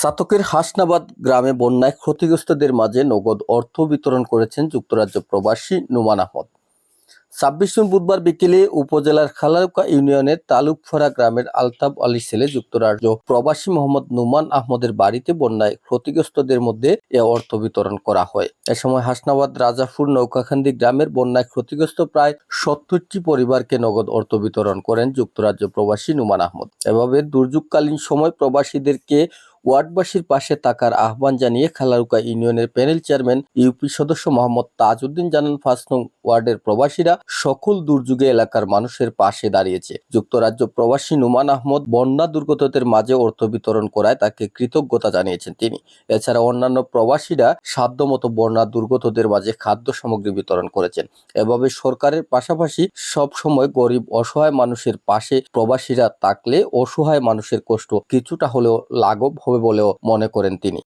চাতকের হাসনাবাদ গ্রামে বন্যায় ক্ষতিগ্রস্তদের মাঝে নগদ অর্থ বিতরণ করেছেন যুক্তরাজ্য প্রবাসী নুমান আহমদ। ২৬ জুন বুধবার বিকেলে উপজেলার খালারুকা ইউনিয়নের তালুকফরা গ্রামের আলতাফ আলীর ছেলে যুক্তরাজ্য প্রবাসী মোহাম্মদ নুমান আহমদের বাড়িতে বন্যায় ক্ষতিগ্রস্তদের মধ্যে এ অর্থ বিতরণ করা হয়। এ সময় হাসনাবাদ রাজাপুর নৌকাখান্দি গ্রামের বন্যায় ক্ষতিগ্রস্ত প্রায় ৭০টি পরিবারকে নগদ অর্থ বিতরণ করেন যুক্তরাজ্য প্রবাসী নুমান আহমদ। এভাবে দুর্যোগকালীন সময় প্রবাসীদেরকে ওয়ার্ডবাসীর পাশে থাকার আহ্বান জানিয়ে খালারুকা ইউনিয়নের প্যানেল চেয়ারম্যান ইউপি সদস্য মোহাম্মদ তাজউদ্দিন জানান, ৫ নং ওয়ার্ডের প্রবাসীরা সকল দুর্যোগে এলাকার মানুষের পাশে দাঁড়িয়েছে। যুক্তরাজ্য প্রবাসী নুমান আহমদ বন্যা দুর্গতদের মাঝে অর্থ বিতরণ করায় তাকে কৃতজ্ঞতা জানিয়েছেন তিনি। এছাড়া অন্যান্য প্রবাসীরা সাধ্যমতো বন্যা দুর্গতদের মাঝে খাদ্য সামগ্রী বিতরণ করেছেন। এভাবে সরকারের পাশাপাশি সব সময় গরিব অসহায় মানুষের পাশে প্রবাসীরা থাকলে অসহায় মানুষের কষ্ট কিছুটা হলেও লাঘব হবে বলেও মনে করেন তিনি।